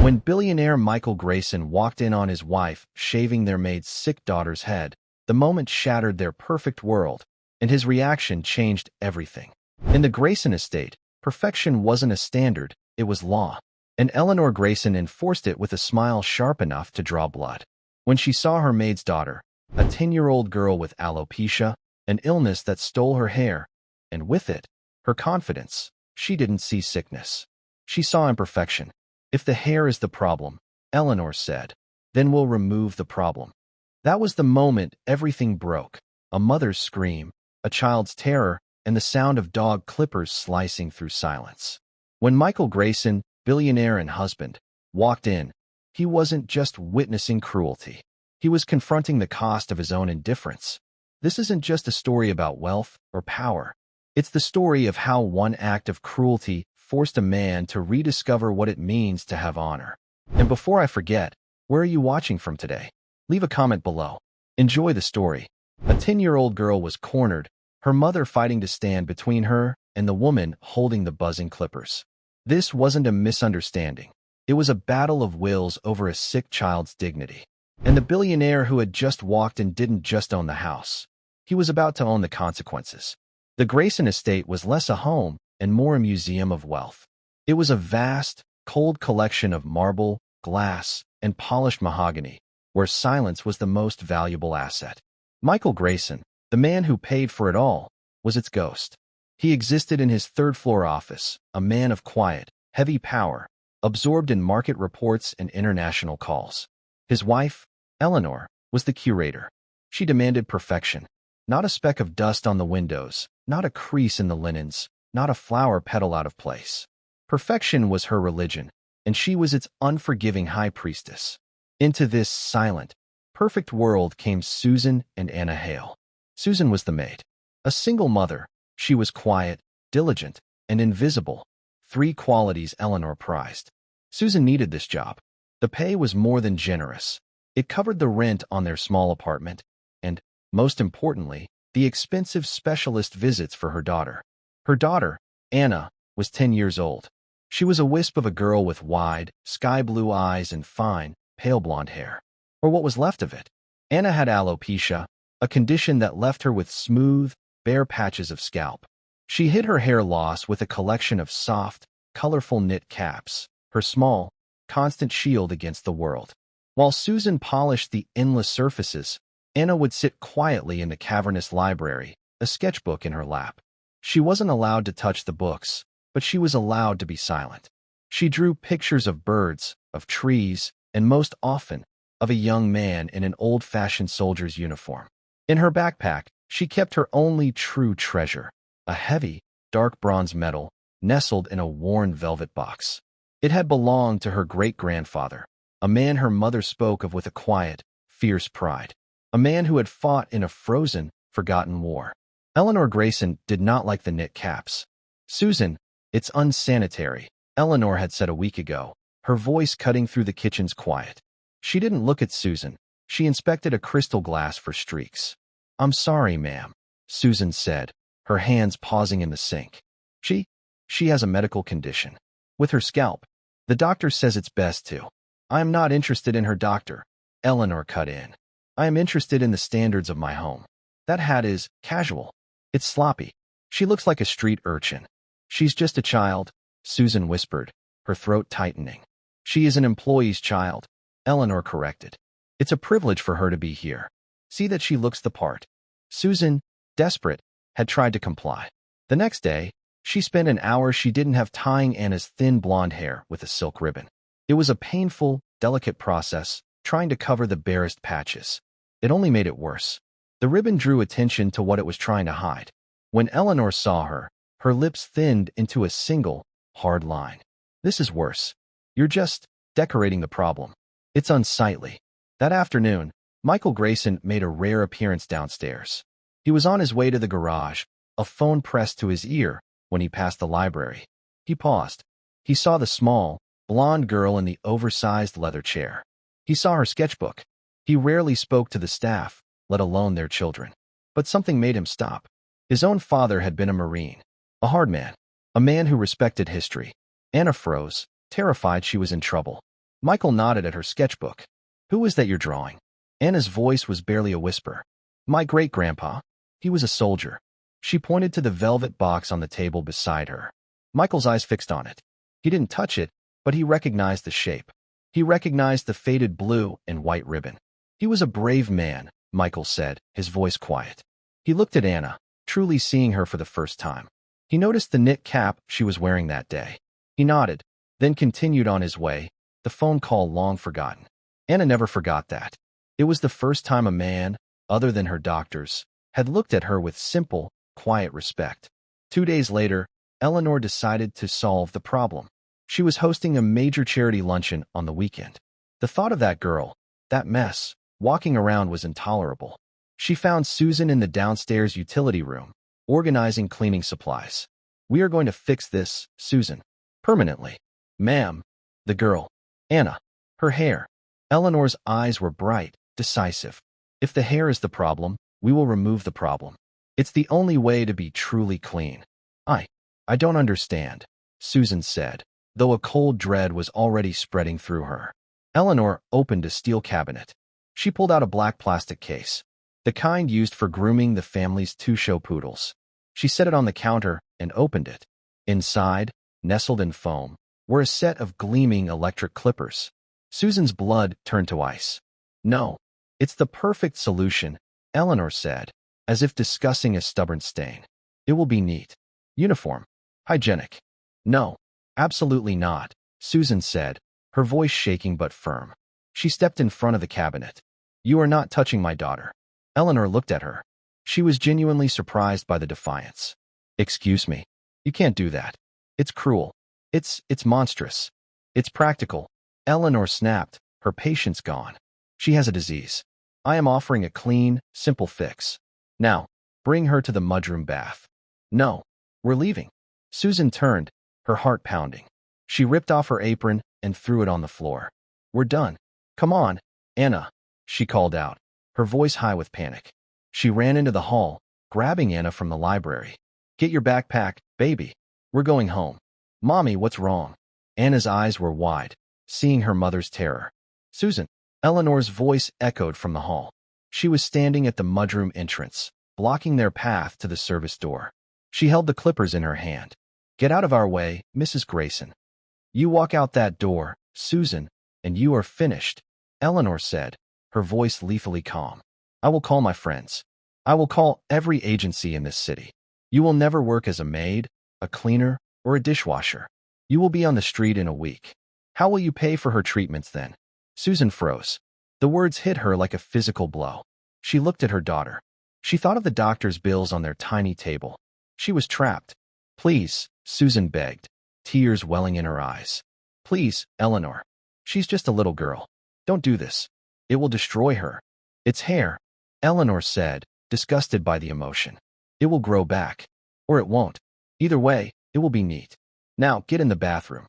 When billionaire Michael Greyson walked in on his wife shaving their maid's sick daughter's head, the moment shattered their perfect world, and his reaction changed everything. In the Greyson estate, perfection wasn't a standard, it was law, and Eleanor Greyson enforced it with a smile sharp enough to draw blood. When she saw her maid's daughter, a 10-year-old girl with alopecia, an illness that stole her hair, and with it, her confidence, she didn't see sickness. She saw imperfection. If the hair is the problem, Eleanor said, then we'll remove the problem. That was the moment everything broke. A mother's scream, a child's terror, and the sound of dog clippers slicing through silence. When Michael Greyson, billionaire and husband, walked in, he wasn't just witnessing cruelty. He was confronting the cost of his own indifference. This isn't just a story about wealth or power. It's the story of how one act of cruelty forced a man to rediscover what it means to have honor. And before I forget, where are you watching from today? Leave a comment below. Enjoy the story. A 10-year-old girl was cornered, her mother fighting to stand between her and the woman holding the buzzing clippers. This wasn't a misunderstanding. It was a battle of wills over a sick child's dignity. And the billionaire who had just walked in didn't just own the house. He was about to own the consequences. The Greyson estate was less a home and more a museum of wealth. It was a vast, cold collection of marble, glass, and polished mahogany, where silence was the most valuable asset. Michael Greyson, the man who paid for it all, was its ghost. He existed in his third-floor office, a man of quiet, heavy power, absorbed in market reports and international calls. His wife, Eleanor, was the curator. She demanded perfection. Not a speck of dust on the windows, not a crease in the linens, not a flower petal out of place. Perfection was her religion, and she was its unforgiving high priestess. Into this silent, perfect world came Susan and Anna Hale. Susan was the maid. A single mother, she was quiet, diligent, and invisible, 3 qualities Eleanor prized. Susan needed this job. The pay was more than generous. It covered the rent on their small apartment, and, most importantly, the expensive specialist visits for her daughter. Her daughter, Anna, was 10 years old. She was a wisp of a girl with wide, sky-blue eyes and fine, pale blonde hair. Or what was left of it. Anna had alopecia, a condition that left her with smooth, bare patches of scalp. She hid her hair loss with a collection of soft, colorful knit caps, her small, constant shield against the world. While Susan polished the endless surfaces, Anna would sit quietly in the cavernous library, a sketchbook in her lap. She wasn't allowed to touch the books, but she was allowed to be silent. She drew pictures of birds, of trees, and most often, of a young man in an old-fashioned soldier's uniform. In her backpack, she kept her only true treasure, a heavy, dark bronze medal nestled in a worn velvet box. It had belonged to her great-grandfather, a man her mother spoke of with a quiet, fierce pride, a man who had fought in a frozen, forgotten war. Eleanor Greyson did not like the knit caps. Susan, it's unsanitary, Eleanor had said a week ago, her voice cutting through the kitchen's quiet. She didn't look at Susan. She inspected a crystal glass for streaks. I'm sorry, ma'am, Susan said, her hands pausing in the sink. She has a medical condition. With her scalp. The doctor says it's best to. I am not interested in her doctor, Eleanor cut in. I am interested in the standards of my home. That hat is casual. It's sloppy. She looks like a street urchin. She's just a child, Susan whispered, her throat tightening. She is an employee's child, Eleanor corrected. It's a privilege for her to be here. See that she looks the part. Susan, desperate, had tried to comply. The next day, she spent an hour she didn't have tying Anna's thin blonde hair with a silk ribbon. It was a painful, delicate process, trying to cover the barest patches. It only made it worse. The ribbon drew attention to what it was trying to hide. When Eleanor saw her, her lips thinned into a single, hard line. This is worse. You're just decorating the problem. It's unsightly. That afternoon, Michael Greyson made a rare appearance downstairs. He was on his way to the garage, a phone pressed to his ear, when he passed the library. He paused. He saw the small, blonde girl in the oversized leather chair. He saw her sketchbook. He rarely spoke to the staff, let alone their children. But something made him stop. His own father had been a Marine, a hard man, a man who respected history. Anna froze, terrified she was in trouble. Michael nodded at her sketchbook. Who is that you're drawing? Anna's voice was barely a whisper. My great-grandpa. He was a soldier. She pointed to the velvet box on the table beside her. Michael's eyes fixed on it. He didn't touch it, but he recognized the shape. He recognized the faded blue and white ribbon. He was a brave man, Michael said, his voice quiet. He looked at Anna, truly seeing her for the first time. He noticed the knit cap she was wearing that day. He nodded, then continued on his way, the phone call long forgotten. Anna never forgot that. It was the first time a man, other than her doctors, had looked at her with simple, quiet respect. 2 days later, Eleanor decided to solve the problem. She was hosting a major charity luncheon on the weekend. The thought of that girl, that mess, walking around was intolerable. She found Susan in the downstairs utility room, organizing cleaning supplies. We are going to fix this, Susan. Permanently. Ma'am. The girl. Anna. Her hair. Eleanor's eyes were bright, decisive. If the hair is the problem, we will remove the problem. It's the only way to be truly clean. I don't understand, Susan said, though a cold dread was already spreading through her. Eleanor opened a steel cabinet. She pulled out a black plastic case, the kind used for grooming the family's 2 show poodles. She set it on the counter and opened it. Inside, nestled in foam, were a set of gleaming electric clippers. Susan's blood turned to ice. No, it's the perfect solution, Eleanor said, as if discussing a stubborn stain. It will be neat. Uniform. Hygienic. No, absolutely not, Susan said, her voice shaking but firm. She stepped in front of the cabinet. You are not touching my daughter. Eleanor looked at her. She was genuinely surprised by the defiance. Excuse me. You can't do that. It's cruel. It's monstrous. It's practical. Eleanor snapped, her patience gone. She has a disease. I am offering a clean, simple fix. Now, bring her to the mudroom bath. No, we're leaving. Susan turned, her heart pounding. She ripped off her apron and threw it on the floor. We're done. Come on, Anna, she called out, her voice high with panic. She ran into the hall, grabbing Anna from the library. Get your backpack, baby. We're going home. Mommy, what's wrong? Anna's eyes were wide, seeing her mother's terror. Susan. Eleanor's voice echoed from the hall. She was standing at the mudroom entrance, blocking their path to the service door. She held the clippers in her hand. Get out of our way, Mrs. Greyson. You walk out that door, Susan, and you are finished, Eleanor said, her voice lethally calm. I will call my friends. I will call every agency in this city. You will never work as a maid, a cleaner, or a dishwasher. You will be on the street in a week. How will you pay for her treatments then? Susan froze. The words hit her like a physical blow. She looked at her daughter. She thought of the doctor's bills on their tiny table. She was trapped. Please, Susan begged, tears welling in her eyes. Please, Eleanor. She's just a little girl. Don't do this. It will destroy her. It's hair, Eleanor said, disgusted by the emotion. It will grow back. Or it won't. Either way, it will be neat. Now, get in the bathroom.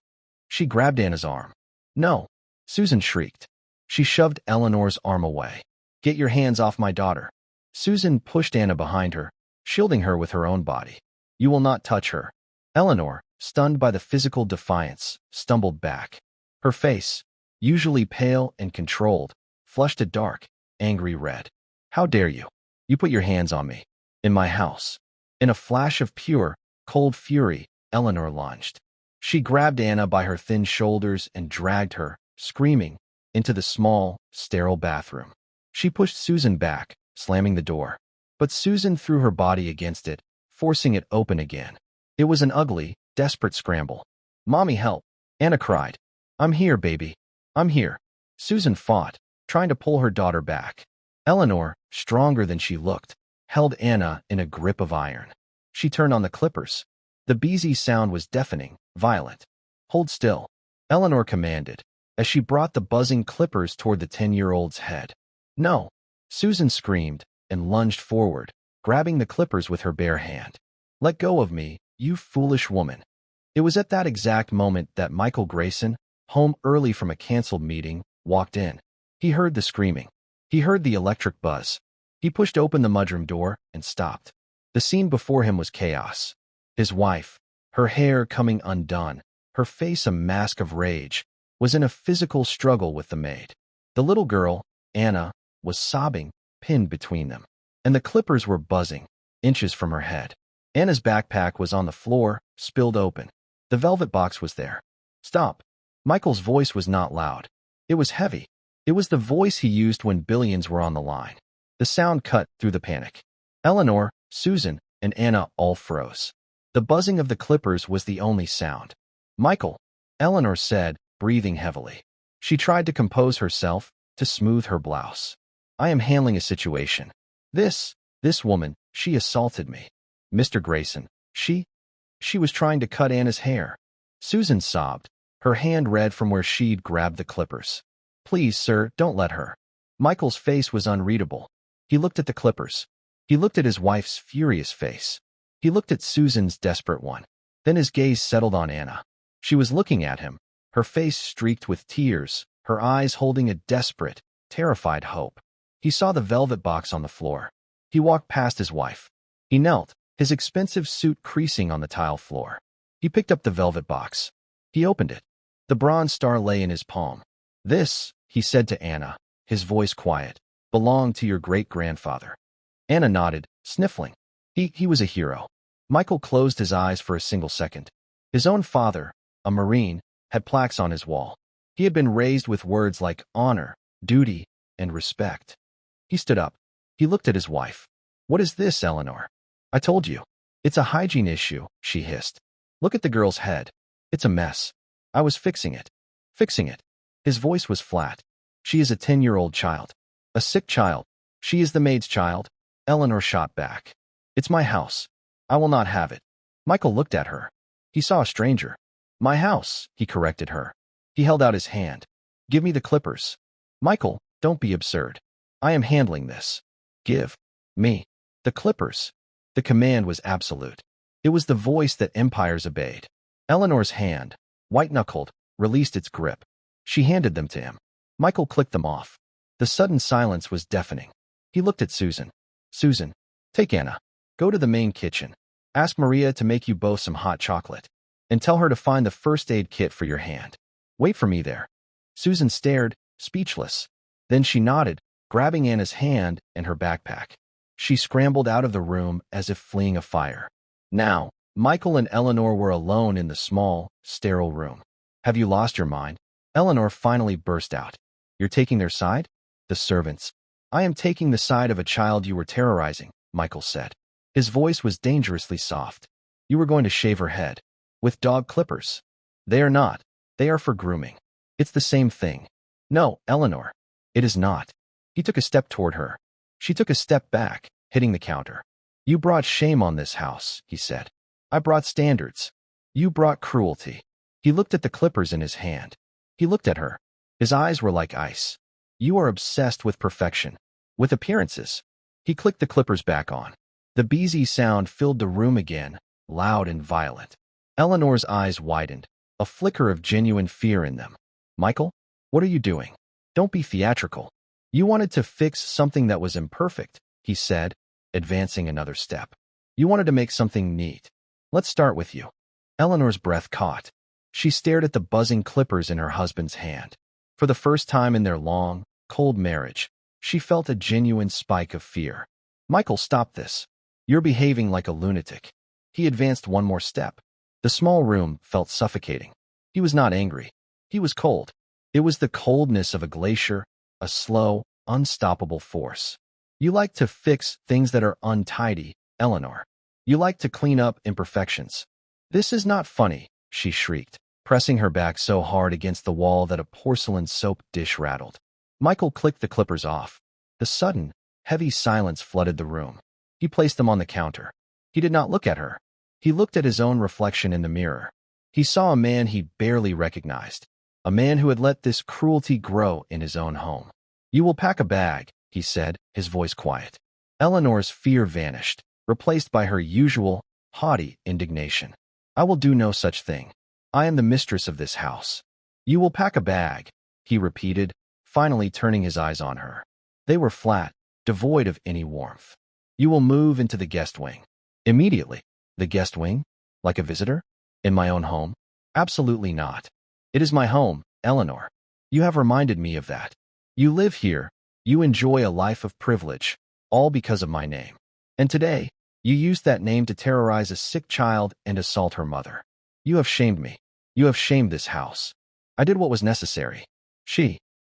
She grabbed Anna's arm. No, Susan shrieked. She shoved Eleanor's arm away. Get your hands off my daughter. Susan pushed Anna behind her, shielding her with her own body. You will not touch her. Eleanor, stunned by the physical defiance, stumbled back. Her face, usually pale and controlled, flushed a dark, angry red. How dare you? You put your hands on me. In my house. In a flash of pure, cold fury, Eleanor lunged. She grabbed Anna by her thin shoulders and dragged her, screaming, into the small, sterile bathroom. She pushed Susan back, slamming the door. But Susan threw her body against it, forcing it open again. It was an ugly, desperate scramble. Mommy, help! Anna cried. I'm here, baby. I'm here. Susan fought, trying to pull her daughter back. Eleanor, stronger than she looked, held Anna in a grip of iron. She turned on the clippers. The beezy sound was deafening, violent. Hold still, Eleanor commanded, as she brought the buzzing clippers toward the 10-year-old's head. No, Susan screamed and lunged forward, grabbing the clippers with her bare hand. Let go of me, you foolish woman. It was at that exact moment that Michael Greyson, home early from a canceled meeting, walked in. He heard the screaming. He heard the electric buzz. He pushed open the mudroom door and stopped. The scene before him was chaos. His wife, her hair coming undone, her face a mask of rage, was in a physical struggle with the maid. The little girl, Anna, was sobbing, pinned between them, and the clippers were buzzing, inches from her head. Anna's backpack was on the floor, spilled open. The velvet box was there. Stop. Michael's voice was not loud. It was heavy. It was the voice he used when billions were on the line. The sound cut through the panic. Eleanor, Susan, and Anna all froze. The buzzing of the clippers was the only sound. Michael, Eleanor said, breathing heavily. She tried to compose herself, to smooth her blouse. I am handling a situation. This woman, she assaulted me. Mr. Greyson, she was trying to cut Anna's hair. Susan sobbed, her hand red from where she'd grabbed the clippers. Please, sir, don't let her. Michael's face was unreadable. He looked at the clippers. He looked at his wife's furious face. He looked at Susan's desperate one. Then his gaze settled on Anna. She was looking at him, her face streaked with tears, her eyes holding a desperate, terrified hope. He saw the velvet box on the floor. He walked past his wife. He knelt, his expensive suit creasing on the tile floor. He picked up the velvet box. He opened it. The bronze star lay in his palm. This, he said to Anna, his voice quiet, belonged to your great-grandfather. Anna nodded, sniffling. He was a hero. Michael closed his eyes for a single second. His own father, a Marine, had plaques on his wall. He had been raised with words like honor, duty, and respect. He stood up. He looked at his wife. What is this, Eleanor? I told you. It's a hygiene issue, she hissed. Look at the girl's head. It's a mess. I was fixing it. Fixing it. His voice was flat. She is a 10-year-old child. A sick child. She is the maid's child. Eleanor shot back. It's my house. I will not have it. Michael looked at her. He saw a stranger. My house, he corrected her. He held out his hand. Give me the clippers. Michael, don't be absurd. I am handling this. Give me the clippers. The command was absolute. It was the voice that empires obeyed. Eleanor's hand, white-knuckled, released its grip. She handed them to him. Michael clicked them off. The sudden silence was deafening. He looked at Susan. Susan, take Anna. Go to the main kitchen. Ask Maria to make you both some hot chocolate. And tell her to find the first aid kit for your hand. Wait for me there. Susan stared, speechless. Then she nodded, grabbing Anna's hand and her backpack. She scrambled out of the room as if fleeing a fire. Now, Michael and Eleanor were alone in the small, sterile room. Have you lost your mind? Eleanor finally burst out. You're taking their side? The servants. I am taking the side of a child you were terrorizing, Michael said. His voice was dangerously soft. You were going to shave her head. With dog clippers. They are not. They are for grooming. It's the same thing. No, Eleanor. It is not. He took a step toward her. She took a step back, hitting the counter. You brought shame on this house, he said. I brought standards. You brought cruelty. He looked at the clippers in his hand. He looked at her. His eyes were like ice. You are obsessed with perfection. With appearances. He clicked the clippers back on. The beezy sound filled the room again, loud and violent. Eleanor's eyes widened, a flicker of genuine fear in them. Michael, what are you doing? Don't be theatrical. You wanted to fix something that was imperfect, he said, advancing another step. You wanted to make something neat. Let's start with you. Eleanor's breath caught. She stared at the buzzing clippers in her husband's hand. For the first time in their long, cold marriage, she felt a genuine spike of fear. Michael, stop this. You're behaving like a lunatic. He advanced one more step. The small room felt suffocating. He was not angry. He was cold. It was the coldness of a glacier, a slow, unstoppable force. You like to fix things that are untidy, Eleanor. You like to clean up imperfections. This is not funny, she shrieked, pressing her back so hard against the wall that a porcelain soap dish rattled. Michael clicked the clippers off. The sudden, heavy silence flooded the room. He placed them on the counter. He did not look at her. He looked at his own reflection in the mirror. He saw a man he barely recognized, a man who had let this cruelty grow in his own home. You will pack a bag, he said, his voice quiet. Eleanor's fear vanished, replaced by her usual, haughty indignation. I will do no such thing. I am the mistress of this house. You will pack a bag, he repeated, finally turning his eyes on her. They were flat, devoid of any warmth. You will move into the guest wing. Immediately. The guest wing? Like a visitor? In my own home? Absolutely not. It is my home, Eleanor. You have reminded me of that. You live here. You enjoy a life of privilege, all because of my name. And today, you used that name to terrorize a sick child and assault her mother. You have shamed me. You have shamed this house. I did what was necessary.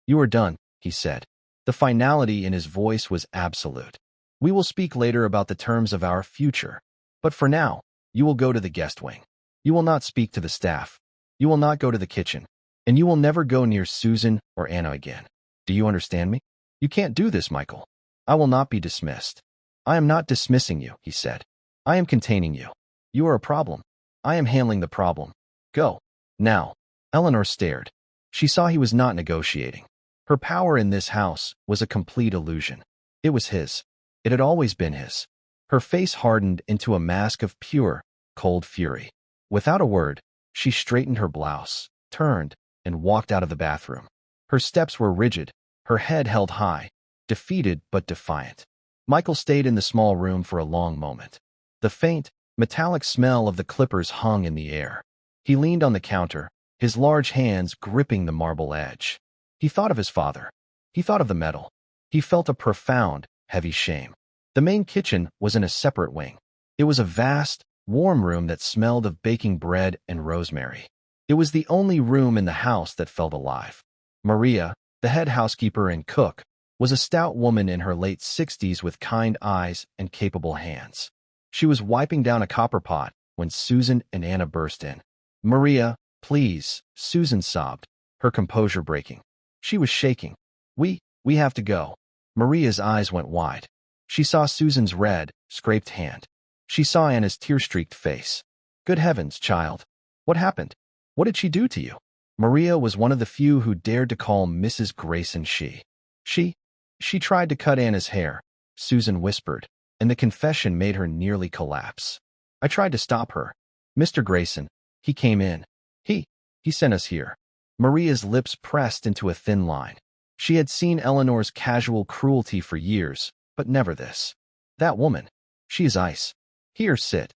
You are done, he said. The finality in his voice was absolute. We will speak later about the terms of our future. But for now, you will go to the guest wing. You will not speak to the staff. You will not go to the kitchen. And you will never go near Susan or Anna again. Do you understand me? You can't do this, Michael. I will not be dismissed. I am not dismissing you, he said. I am containing you. You are a problem. I am handling the problem. Go. Now. Eleanor stared. She saw he was not negotiating. Her power in this house was a complete illusion. It was his. It had always been his. Her face hardened into a mask of pure, cold fury. Without a word, she straightened her blouse, turned, and walked out of the bathroom. Her steps were rigid, her head held high, defeated but defiant. Michael stayed in the small room for a long moment. The faint, metallic smell of the clippers hung in the air. He leaned on the counter, his large hands gripping the marble edge. He thought of his father. He thought of the metal. He felt a profound, heavy shame. The main kitchen was in a separate wing. It was a vast, warm room that smelled of baking bread and rosemary. It was the only room in the house that felt alive. Maria, the head housekeeper and cook, was a stout woman in her late 60s with kind eyes and capable hands. She was wiping down a copper pot when Susan and Anna burst in. "Maria, please," Susan sobbed, her composure breaking. She was shaking. We have to go." Maria's eyes went wide. She saw Susan's red, scraped hand. She saw Anna's tear-streaked face. "Good heavens, child. What happened? What did she do to you?" Maria was one of the few who dared to call Mrs. Greyson she. She tried to cut Anna's hair," Susan whispered, and the confession made her nearly collapse. "I tried to stop her. Mr. Greyson, he came in. He sent us here." Maria's lips pressed into a thin line. She had seen Eleanor's casual cruelty for years, but never this. "That woman. She is ice. Here, sit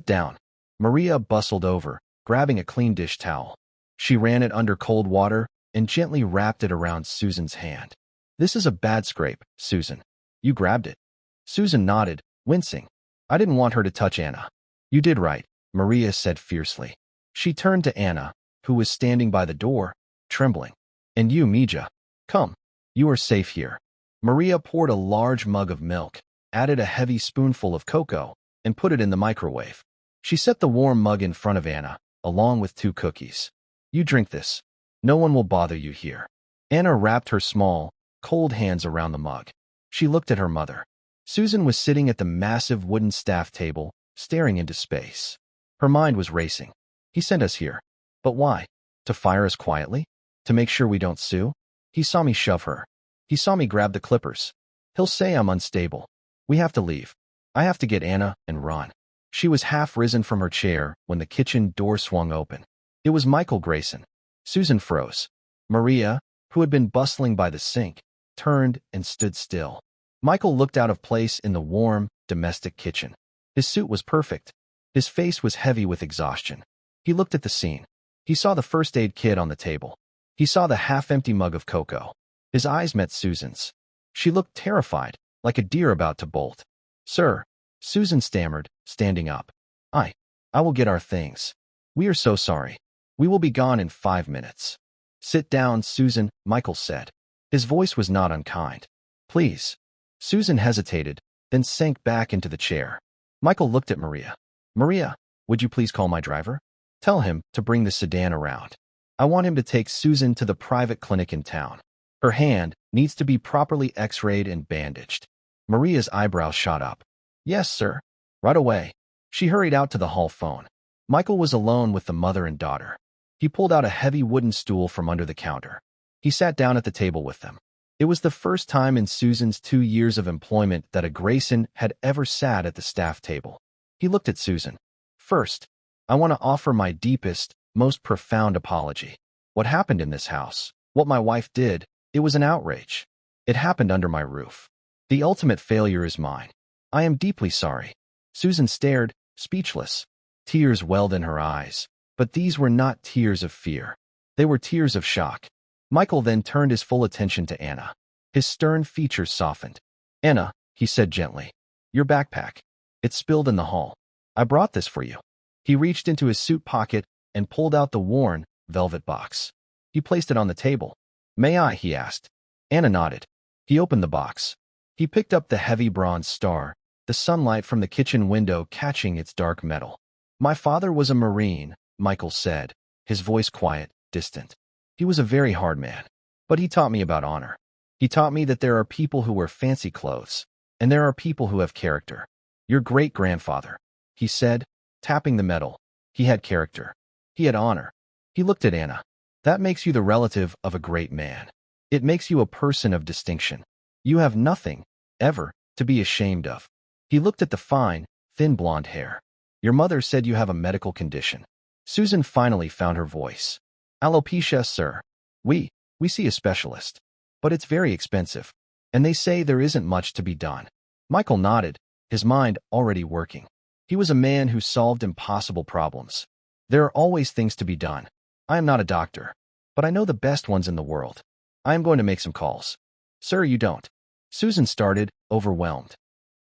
down." Maria bustled over, grabbing a clean dish towel. She ran it under cold water and gently wrapped it around Susan's hand. "This is a bad scrape, Susan. You grabbed it." Susan nodded, wincing. "I didn't want her to touch Anna." "You did right," Maria said fiercely. She turned to Anna, who was standing by the door, trembling. "And you, Mija. Come. You are safe here." Maria poured a large mug of milk, added a heavy spoonful of cocoa, and put it in the microwave. She set the warm mug in front of Anna, along with 2 cookies. "You drink this. No one will bother you here." Anna wrapped her small, cold hands around the mug. She looked at her mother. Susan was sitting at the massive wooden staff table, staring into space. Her mind was racing. "He sent us here. But why? To fire us quietly? To make sure we don't sue? He saw me shove her. He saw me grab the clippers. He'll say I'm unstable. We have to leave. I have to get Anna and run." She was half risen from her chair when the kitchen door swung open. It was Michael Greyson. Susan froze. Maria, who had been bustling by the sink, turned and stood still. Michael looked out of place in the warm, domestic kitchen. His suit was perfect. His face was heavy with exhaustion. He looked at the scene. He saw the first aid kit on the table. He saw the half-empty mug of cocoa. His eyes met Susan's. She looked terrified, like a deer about to bolt. "Sir," Susan stammered, standing up. I will get our things. We are so sorry. We will be gone in 5 minutes." "Sit down, Susan," Michael said. His voice was not unkind. "Please." Susan hesitated, then sank back into the chair. Michael looked at Maria. "Maria, would you please call my driver? Tell him to bring the sedan around. I want him to take Susan to the private clinic in town. Her hand needs to be properly x-rayed and bandaged." Maria's eyebrows shot up. "Yes, sir. Right away." She hurried out to the hall phone. Michael was alone with the mother and daughter. He pulled out a heavy wooden stool from under the counter. He sat down at the table with them. It was the first time in Susan's 2 years of employment that a Greyson had ever sat at the staff table. He looked at Susan. "First, I want to offer my deepest, most profound apology. What happened in this house, what my wife did, it was an outrage. It happened under my roof. The ultimate failure is mine. I am deeply sorry." Susan stared, speechless. Tears welled in her eyes, but these were not tears of fear. They were tears of shock. Michael then turned his full attention to Anna. His stern features softened. "Anna," he said gently, "your backpack. It's spilled in the hall. I brought this for you." He reached into his suit pocket and pulled out the worn, velvet box. He placed it on the table. "May I?" he asked. Anna nodded. He opened the box. He picked up the heavy bronze star, the sunlight from the kitchen window catching its dark metal. "My father was a Marine," Michael said, his voice quiet, distant. "He was a very hard man. But he taught me about honor. He taught me that there are people who wear fancy clothes, and there are people who have character. Your great-grandfather," he said, tapping the metal. "He had character. He had honor." He looked at Anna. "That makes you the relative of a great man. It makes you a person of distinction. You have nothing, ever, to be ashamed of." He looked at the fine, thin blonde hair. "Your mother said you have a medical condition." Susan finally found her voice. "Alopecia, sir. We see a specialist. But it's very expensive. And they say there isn't much to be done." Michael nodded, his mind already working. He was a man who solved impossible problems. "There are always things to be done. I am not a doctor, but I know the best ones in the world. I am going to make some calls." "Sir, you don't." Susan started, overwhelmed.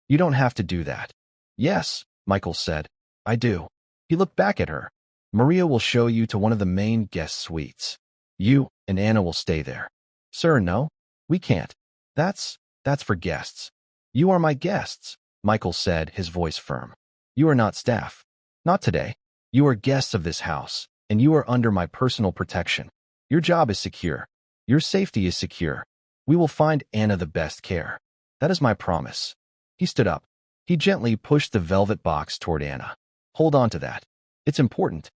"You don't have to do that." "Yes," Michael said. "I do." He looked back at her. "Maria will show you to one of the main guest suites. You and Anna will stay there." "Sir, no. We can't. That's for guests." "You are my guests," Michael said, his voice firm. "You are not staff. Not today. You are guests of this house, and you are under my personal protection. Your job is secure. Your safety is secure. We will find Anna the best care. That is my promise." He stood up. He gently pushed the velvet box toward Anna. "Hold on to that. It's important."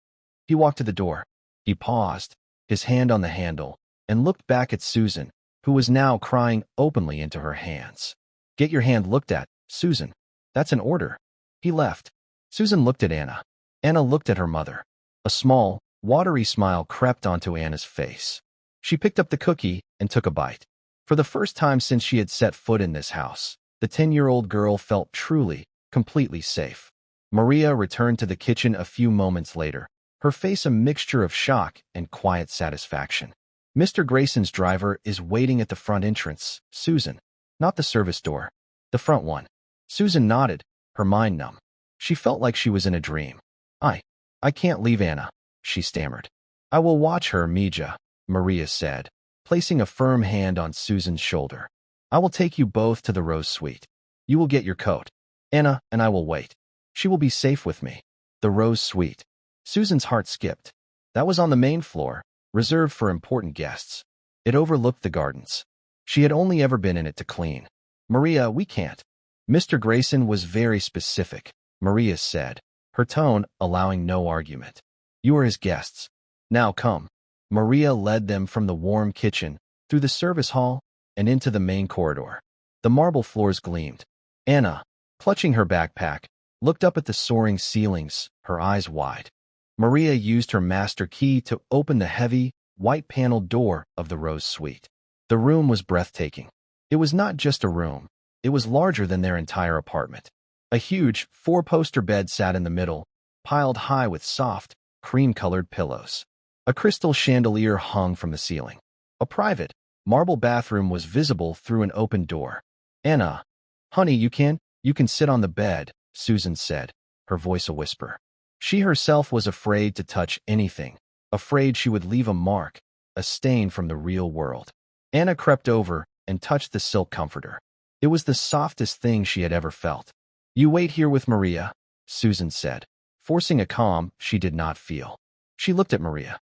He walked to the door. He paused, his hand on the handle, and looked back at Susan, who was now crying openly into her hands. "Get your hand looked at, Susan. That's an order." He left. Susan looked at Anna. Anna looked at her mother. A small, watery smile crept onto Anna's face. She picked up the cookie and took a bite. For the first time since she had set foot in this house, the 10-year-old girl felt truly, completely safe. Maria returned to the kitchen a few moments later, her face a mixture of shock and quiet satisfaction. "Mr. Greyson's driver is waiting at the front entrance, Susan. Not the service door. The front one." Susan nodded, her mind numb. She felt like she was in a dream. I can't leave Anna," she stammered. "I will watch her, Mija," Maria said, placing a firm hand on Susan's shoulder. "I will take you both to the Rose Suite. You will get your coat. Anna and I will wait. She will be safe with me." The Rose Suite. Susan's heart skipped. That was on the main floor, reserved for important guests. It overlooked the gardens. She had only ever been in it to clean. "Maria, we can't." "Mr. Greyson was very specific," Maria said, her tone allowing no argument. "You are his guests. Now come." Maria led them from the warm kitchen, through the service hall, and into the main corridor. The marble floors gleamed. Anna, clutching her backpack, looked up at the soaring ceilings, her eyes wide. Maria used her master key to open the heavy, white-paneled door of the Rose Suite. The room was breathtaking. It was not just a room. It was larger than their entire apartment. A huge, four-poster bed sat in the middle, piled high with soft, cream-colored pillows. A crystal chandelier hung from the ceiling. A private, marble bathroom was visible through an open door. "Anna, honey, you can sit on the bed," Susan said, her voice a whisper. She herself was afraid to touch anything, afraid she would leave a mark, a stain from the real world. Anna crept over and touched the silk comforter. It was the softest thing she had ever felt. "You wait here with Maria," Susan said, forcing a calm she did not feel. She looked at Maria.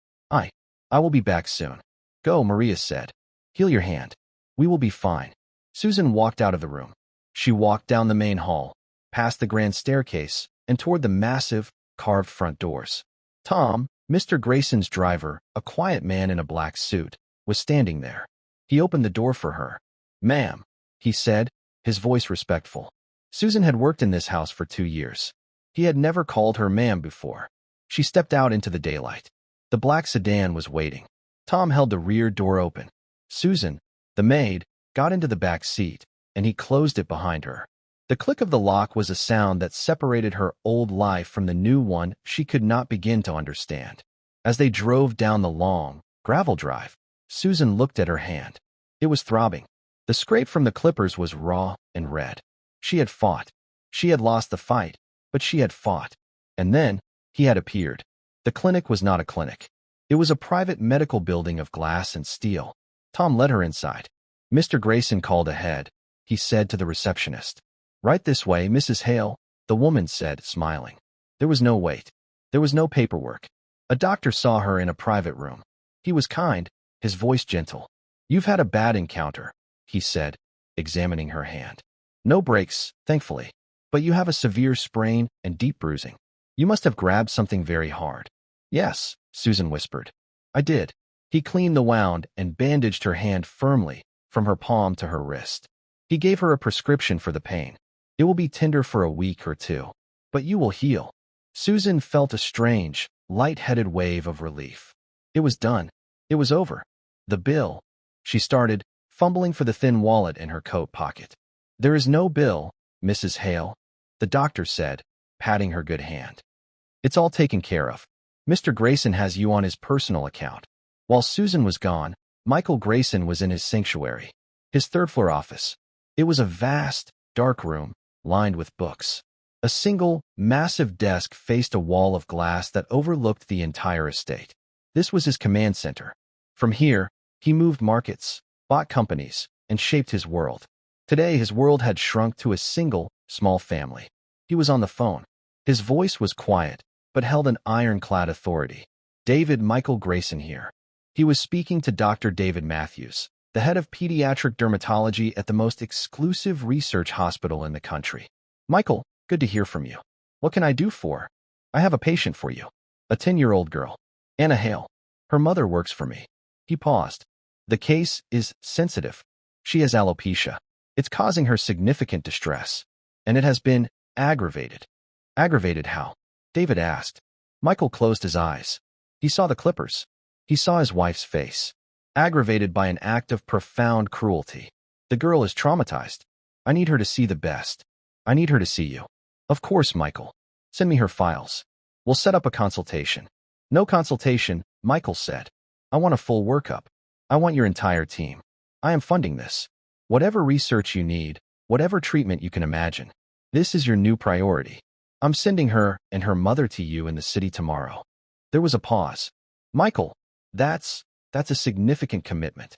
I will be back soon." "Go," Maria said. "Heal your hand. We will be fine." Susan walked out of the room. She walked down the main hall, past the grand staircase, and toward the massive, carved front doors. Tom, Mr. Greyson's driver, a quiet man in a black suit, was standing there. He opened the door for her. "Ma'am," he said, his voice respectful. Susan had worked in this house for 2 years. He had never called her ma'am before. She stepped out into the daylight. The black sedan was waiting. Tom held the rear door open. Susan, the maid, got into the back seat, and he closed it behind her. The click of the lock was a sound that separated her old life from the new one she could not begin to understand. As they drove down the long, Gravel drive. Susan looked at her hand. It was throbbing. The scrape from the clippers was raw and red. She had fought. She had lost the fight, but she had fought. And then, he had appeared. The clinic was not a clinic. It was a private medical building of glass and steel. Tom led her inside. Mr. Greyson called ahead. He said to the receptionist. Right this way, Mrs. Hale, the woman said, smiling. There was no wait. There was no paperwork. A doctor saw her in a private room. He was kind, his voice gentle. You've had a bad encounter, he said, examining her hand. No breaks, thankfully. But you have a severe sprain and deep bruising. You must have grabbed something very hard. Yes, Susan whispered. I did. He cleaned the wound and bandaged her hand firmly from her palm to her wrist. He gave her a prescription for the pain. It will be tender for a week or two, but you will heal. Susan felt a strange, light-headed wave of relief. It was done. It was over. The bill. She started, fumbling for the thin wallet in her coat pocket. There is no bill, Mrs. Hale, the doctor said, patting her good hand. It's all taken care of. Mr. Greyson has you on his personal account. While Susan was gone, Michael Greyson was in his sanctuary, his third-floor office. It was a vast, dark room, lined with books. A single, massive desk faced a wall of glass that overlooked the entire estate. This was his command center. From here, he moved markets, bought companies, and shaped his world. Today, his world had shrunk to a single, small family. He was on the phone. His voice was quiet, but held an ironclad authority. David Michael Greyson here. He was speaking to Dr. David Matthews, the head of pediatric dermatology at the most exclusive research hospital in the country. Michael, good to hear from you. What can I do for? I have a patient for you. A 10-year-old girl. Anna Hale. Her mother works for me. He paused. The case is sensitive. She has alopecia. It's causing her significant distress. And it has been aggravated. Aggravated how? David asked. Michael closed his eyes. He saw the clippers. He saw his wife's face. Aggravated by an act of profound cruelty. The girl is traumatized. I need her to see the best. I need her to see you. Of course, Michael. Send me her files. We'll set up a consultation. No consultation, Michael said. I want a full workup. I want your entire team. I am funding this. Whatever research you need, whatever treatment you can imagine. This is your new priority. I'm sending her and her mother to you in the city tomorrow. There was a pause. Michael, that's a significant commitment.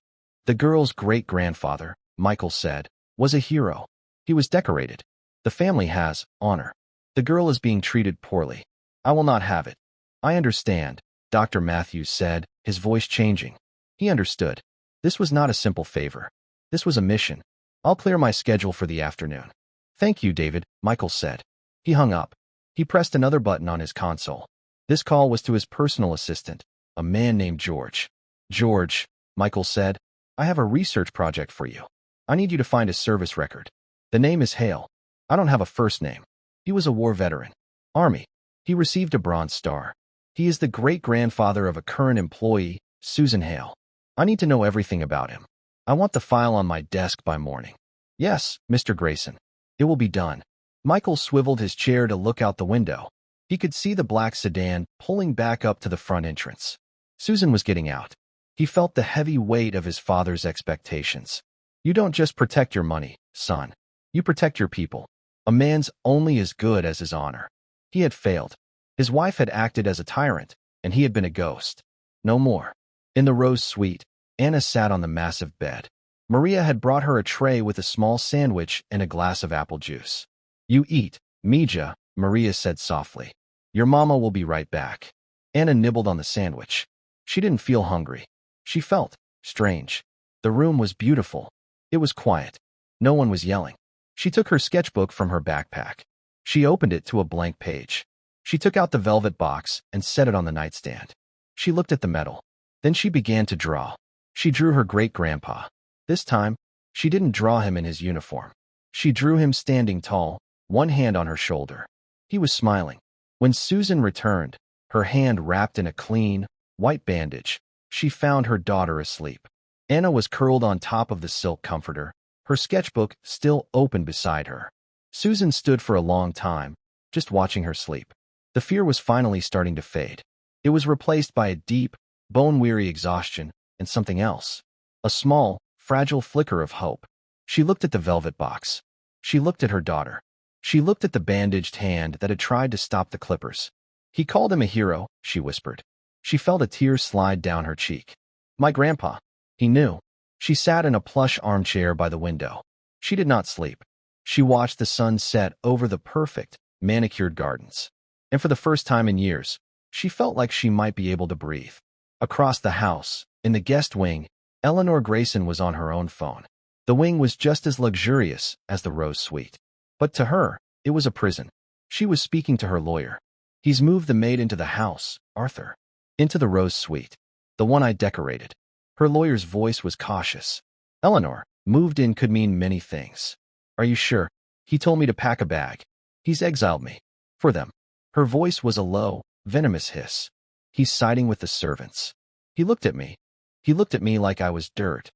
The girl's great-grandfather, Michael said, was a hero. He was decorated. The family has honor. The girl is being treated poorly. I will not have it. I understand, Dr. Matthews said, his voice changing. He understood. This was not a simple favor. This was a mission. I'll clear my schedule for the afternoon. Thank you, David, Michael said. He hung up. He pressed another button on his console. This call was to his personal assistant, a man named George. George, Michael said, I have a research project for you. I need you to find a service record. The name is Hale. I don't have a first name. He was a war veteran. Army. He received a Bronze Star. He is the great-grandfather of a current employee, Susan Hale. I need to know everything about him. I want the file on my desk by morning. Yes, Mr. Greyson. It will be done. Michael swiveled his chair to look out the window. He could see the black sedan pulling back up to the front entrance. Susan was getting out. He felt the heavy weight of his father's expectations. You don't just protect your money, son. You protect your people. A man's only as good as his honor. He had failed. His wife had acted as a tyrant, and he had been a ghost. No more. In the Rose Suite, Anna sat on the massive bed. Maria had brought her a tray with a small sandwich and a glass of apple juice. You eat, Mija, Maria said softly. Your mama will be right back. Anna nibbled on the sandwich. She didn't feel hungry. She felt strange. The room was beautiful. It was quiet. No one was yelling. She took her sketchbook from her backpack. She opened it to a blank page. She took out the velvet box and set it on the nightstand. She looked at the metal. Then she began to draw. She drew her great-grandpa. This time, she didn't draw him in his uniform. She drew him standing tall, one hand on her shoulder. He was smiling. When Susan returned, her hand wrapped in a clean, white bandage, she found her daughter asleep. Anna was curled on top of the silk comforter, her sketchbook still open beside her. Susan stood for a long time, just watching her sleep. The fear was finally starting to fade. It was replaced by a deep, bone-weary exhaustion, and something else. A small, fragile flicker of hope. She looked at the velvet box. She looked at her daughter. She looked at the bandaged hand that had tried to stop the clippers. He called him a hero, she whispered. She felt a tear slide down her cheek. My grandpa. He knew. She sat in a plush armchair by the window. She did not sleep. She watched the sun set over the perfect, manicured gardens. And for the first time in years, she felt like she might be able to breathe. Across the house, in the guest wing, Eleanor Greyson was on her own phone. The wing was just as luxurious as the Rose Suite. But to her, it was a prison. She was speaking to her lawyer. He's moved the maid into the house, Arthur. Into the Rose Suite. The one I decorated. Her lawyer's voice was cautious. Eleanor, moved in could mean many things. Are you sure? He told me to pack a bag. He's exiled me. For them. Her voice was a low, venomous hiss. He's siding with the servants. He looked at me. He looked at me like I was dirt.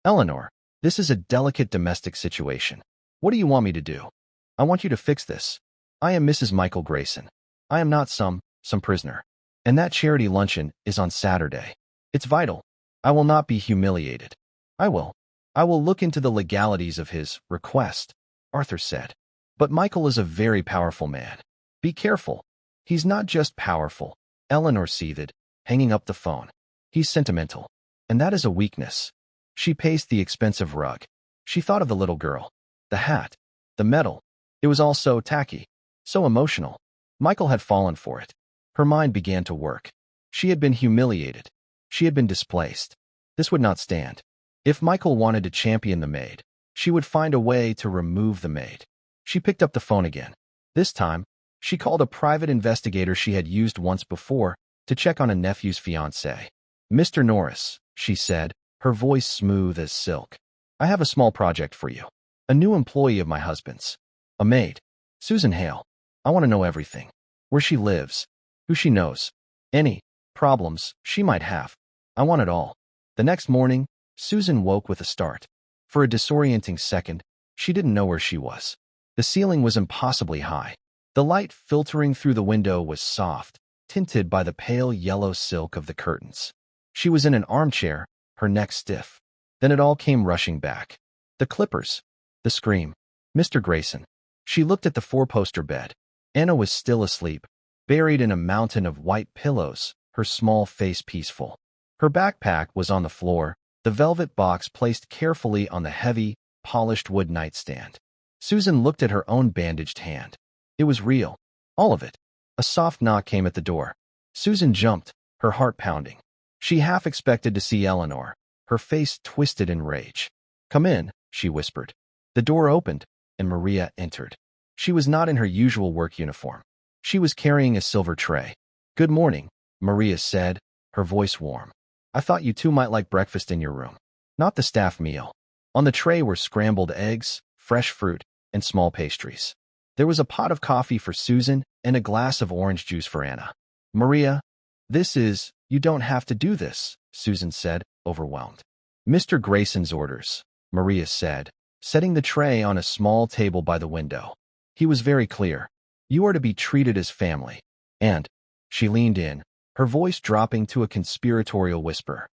Eleanor, this is a delicate domestic situation. What do you want me to do? I want you to fix this. I am Mrs. Michael Greyson. I am not some prisoner. And that charity luncheon is on Saturday. It's vital. I will not be humiliated. I will look into the legalities of his request, Arthur said. But Michael is a very powerful man. Be careful. He's not just powerful, Eleanor seethed, hanging up the phone. He's sentimental. And that is a weakness. She paced the expensive rug. She thought of the little girl. The hat. The medal. It was all so tacky. So emotional. Michael had fallen for it. Her mind began to work. She had been humiliated. She had been displaced. This would not stand. If Michael wanted to champion the maid, she would find a way to remove the maid. She picked up the phone again. This time, she called a private investigator she had used once before to check on a nephew's fiancé. Mr. Norris, she said, her voice smooth as silk. I have a small project for you. A new employee of my husband's. A maid. Susan Hale. I want to know everything. Where she lives. Who she knows. Any problems she might have. I want it all. The next morning, Susan woke with a start. For a disorienting second, she didn't know where she was. The ceiling was impossibly high. The light filtering through the window was soft, tinted by the pale yellow silk of the curtains. She was in an armchair, her neck stiff. Then it all came rushing back. The clippers. The scream. Mr. Greyson. She looked at the four-poster bed. Anna was still asleep, buried in a mountain of white pillows, her small face peaceful. Her backpack was on the floor, the velvet box placed carefully on the heavy, polished wood nightstand. Susan looked at her own bandaged hand. It was real. All of it. A soft knock came at the door. Susan jumped, her heart pounding. She half expected to see Eleanor, her face twisted in rage. Come in, she whispered. The door opened, and Maria entered. She was not in her usual work uniform. She was carrying a silver tray. Good morning, Maria said, her voice warm. I thought you two might like breakfast in your room. Not the staff meal. On the tray were scrambled eggs, fresh fruit, and small pastries. There was a pot of coffee for Susan and a glass of orange juice for Anna. Maria, you don't have to do this, Susan said, overwhelmed. Mr. Greyson's orders, Maria said, setting the tray on a small table by the window. He was very clear. You are to be treated as family. And, she leaned in, her voice dropping to a conspiratorial whisper.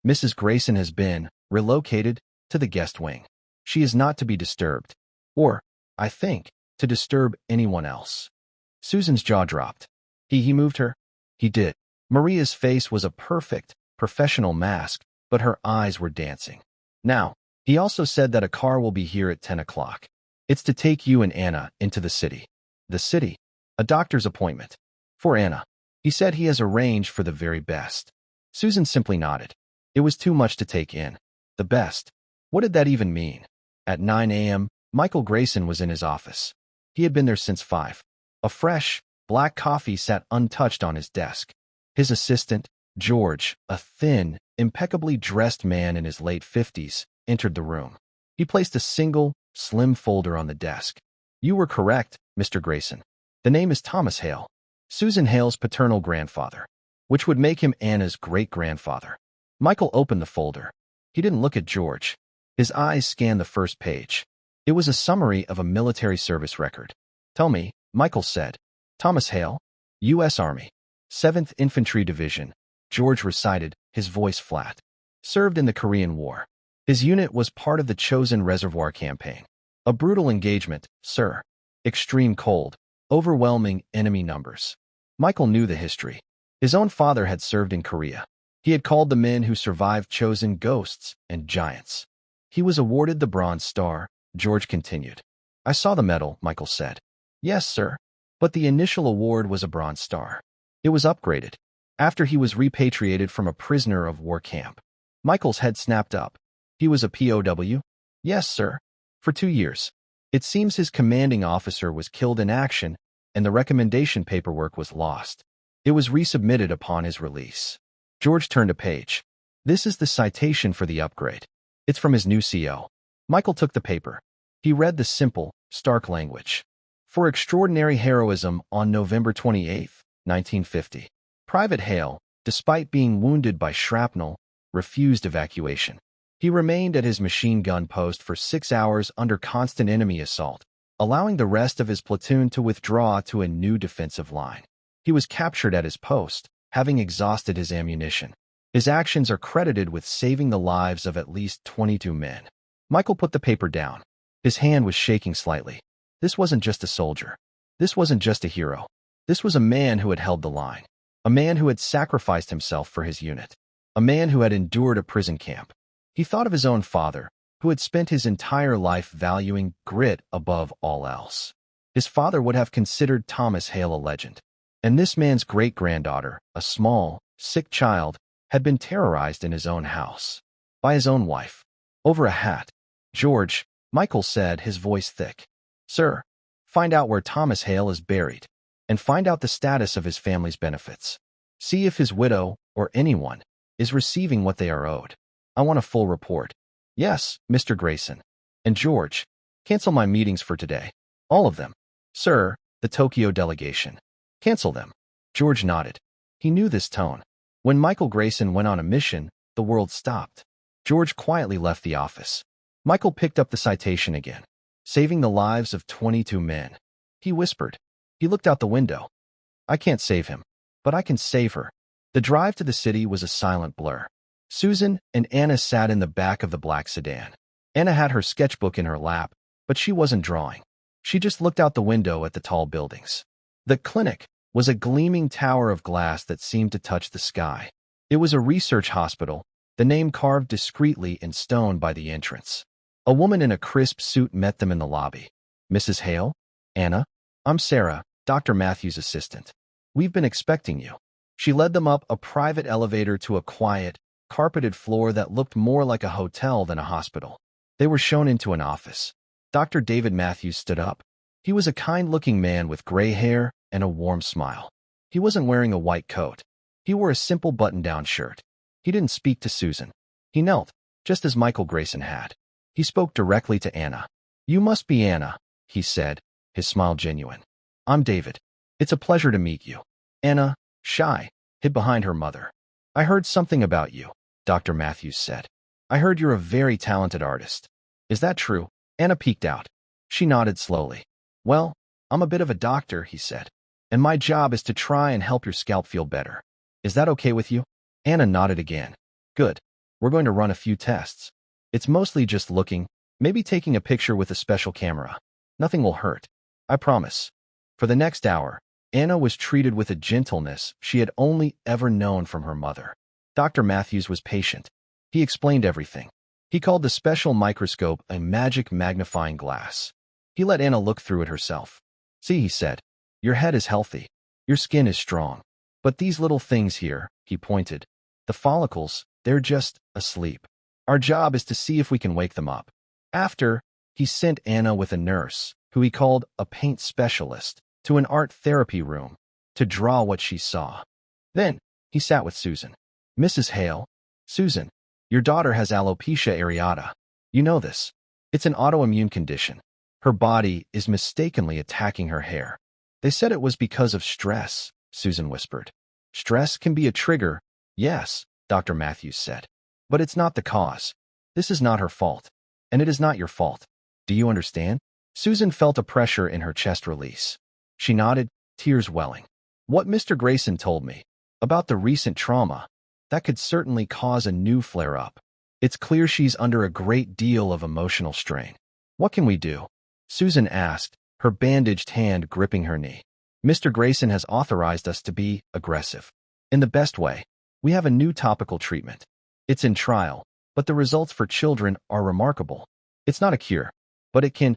Mrs. Greyson has been relocated to the guest wing. She is not to be disturbed. Or, I think, to disturb anyone else. Susan's jaw dropped. He moved her? He did. Maria's face was a perfect, professional mask, but her eyes were dancing. Now, he also said that a car will be here at 10 o'clock. It's to take you and Anna into the city. The city? A doctor's appointment. For Anna. He said he has arranged for the very best. Susan simply nodded. It was too much to take in. The best. What did that even mean? At 9 a.m., Michael Greyson was in his office. He had been there since 5. A fresh, black coffee sat untouched on his desk. His assistant, George, a thin, impeccably dressed man in his late 50s, entered the room. He placed a single, slim folder on the desk. You were correct, Mr. Greyson. The name is Thomas Hale, Susan Hale's paternal grandfather, which would make him Anna's great-grandfather. Michael opened the folder. He didn't look at George. His eyes scanned the first page. It was a summary of a military service record. Tell me, Michael said. Thomas Hale, U.S. Army, 7th Infantry Division, George recited, his voice flat. Served in the Korean War. His unit was part of the Chosen Reservoir campaign. A brutal engagement, sir. Extreme cold. Overwhelming enemy numbers. Michael knew the history. His own father had served in Korea. He had called the men who survived Chosen ghosts and giants. He was awarded the Bronze Star, George continued. I saw the medal, Michael said. Yes, sir. But the initial award was a Bronze Star. It was upgraded after he was repatriated from a prisoner of war camp. Michael's head snapped up. He was a POW? Yes, sir. For 2 years. It seems his commanding officer was killed in action, and the recommendation paperwork was lost. It was resubmitted upon his release. George turned a page. This is the citation for the upgrade. It's from his new CO. Michael took the paper. He read the simple, stark language. For extraordinary heroism on November 28, 1950. Private Hale, despite being wounded by shrapnel, refused evacuation. He remained at his machine gun post for 6 hours under constant enemy assault, allowing the rest of his platoon to withdraw to a new defensive line. He was captured at his post, having exhausted his ammunition. His actions are credited with saving the lives of at least 22 men. Michael put the paper down. His hand was shaking slightly. This wasn't just a soldier. This wasn't just a hero. This was a man who had held the line. A man who had sacrificed himself for his unit. A man who had endured a prison camp. He thought of his own father, who had spent his entire life valuing grit above all else. His father would have considered Thomas Hale a legend. And this man's great-granddaughter, a small, sick child, had been terrorized in his own house. By his own wife. Over a hat. George, Michael said, his voice thick. Sir, find out where Thomas Hale is buried. And find out the status of his family's benefits. See if his widow, or anyone, is receiving what they are owed. I want a full report. Yes, Mr. Greyson. And George, cancel my meetings for today. All of them. Sir, the Tokyo delegation. Cancel them. George nodded. He knew this tone. When Michael Greyson went on a mission, the world stopped. George quietly left the office. Michael picked up the citation again. Saving the lives of 22 men. He whispered. He looked out the window. I can't save him, but I can save her. The drive to the city was a silent blur. Susan and Anna sat in the back of the black sedan. Anna had her sketchbook in her lap, but she wasn't drawing. She just looked out the window at the tall buildings. The clinic was a gleaming tower of glass that seemed to touch the sky. It was a research hospital, the name carved discreetly in stone by the entrance. A woman in a crisp suit met them in the lobby. Mrs. Hale? Anna? I'm Sarah, Dr. Matthews' assistant. We've been expecting you. She led them up a private elevator to a quiet, carpeted floor that looked more like a hotel than a hospital. They were shown into an office. Dr. David Matthews stood up. He was a kind-looking man with gray hair and a warm smile. He wasn't wearing a white coat. He wore a simple button-down shirt. He didn't speak to Susan. He knelt, just as Michael Greyson had. He spoke directly to Anna. You must be Anna, he said, his smile genuine. I'm David. It's a pleasure to meet you. Anna, shy, hid behind her mother. I heard something about you, Dr. Matthews said. I heard you're a very talented artist. Is that true? Anna peeked out. She nodded slowly. Well, I'm a bit of a doctor, he said. And my job is to try and help your scalp feel better. Is that okay with you? Anna nodded again. Good. We're going to run a few tests. It's mostly just looking, maybe taking a picture with a special camera. Nothing will hurt. I promise. For the next hour, Anna was treated with a gentleness she had only ever known from her mother. Dr. Matthews was patient. He explained everything. He called the special microscope a magic magnifying glass. He let Anna look through it herself. See, he said, your head is healthy. Your skin is strong. But these little things here, he pointed, the follicles, they're just asleep. Our job is to see if we can wake them up. After, he sent Anna with a nurse, who he called a paint specialist, to an art therapy room to draw what she saw. Then, he sat with Susan. Mrs. Hale, Susan, your daughter has alopecia areata. You know this. It's an autoimmune condition. Her body is mistakenly attacking her hair. They said it was because of stress, Susan whispered. Stress can be a trigger, yes, Dr. Matthews said. But it's not the cause. This is not her fault. And it is not your fault. Do you understand? Susan felt a pressure in her chest release. She nodded, tears welling. What Mr. Greyson told me about the recent trauma, That could certainly cause a new flare-up. It's clear she's under a great deal of emotional strain. What can we do? Susan asked, her bandaged hand gripping her knee. Mr. Greyson has authorized us to be aggressive. In the best way. We have a new topical treatment. It's in trial, but the results for children are remarkable. It's not a cure, but it can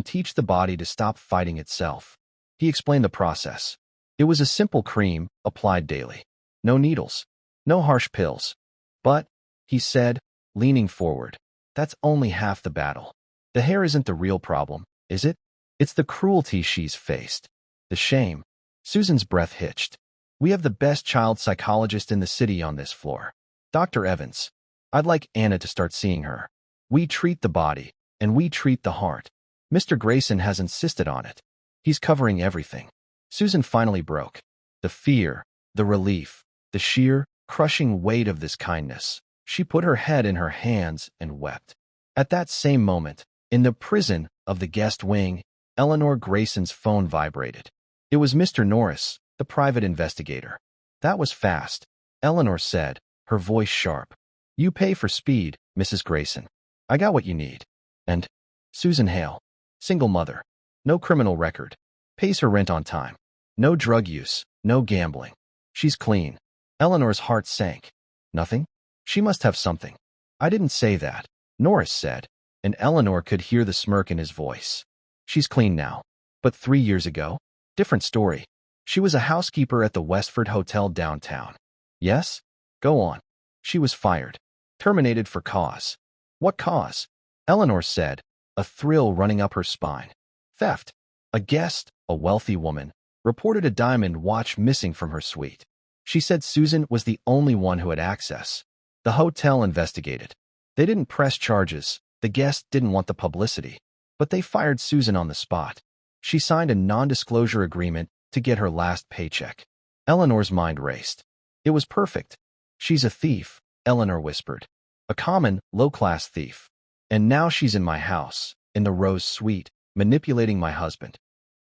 teach the body to stop fighting itself. He explained the process. It was a simple cream, applied daily. No needles. No harsh pills. But, he said, leaning forward, that's only half the battle. The hair isn't the real problem, is it? It's the cruelty she's faced. The shame. Susan's breath hitched. We have the best child psychologist in the city on this floor. Dr. Evans. I'd like Anna to start seeing her. We treat the body, and we treat the heart. Mr. Greyson has insisted on it. He's covering everything. Susan finally broke. The fear, the relief, the sheer, crushing weight of this kindness. She put her head in her hands and wept. At that same moment, in the prison of the guest wing, Eleanor Greyson's phone vibrated. It was Mr. Norris, the private investigator. That was fast, Eleanor said, her voice sharp. You pay for speed, Mrs. Greyson. I got what you need. And Susan Hale. Single mother. No criminal record. Pays her rent on time. No drug use. No gambling. She's clean. Eleanor's heart sank. Nothing? She must have something. I didn't say that, Norris said, and Eleanor could hear the smirk in his voice. She's clean now. But 3 years ago? Different story. She was a housekeeper at the Westford Hotel downtown. Yes? Go on. She was fired. Terminated for cause. What cause? Eleanor said, a thrill running up her spine. Theft. A guest, a wealthy woman, reported a diamond watch missing from her suite. She said Susan was the only one who had access. The hotel investigated. They didn't press charges. The guest didn't want the publicity. But they fired Susan on the spot. She signed a non-disclosure agreement to get her last paycheck. Eleanor's mind raced. It was perfect. She's a thief, Eleanor whispered. A common, low-class thief. And now she's in my house, in the Rose Suite, manipulating my husband.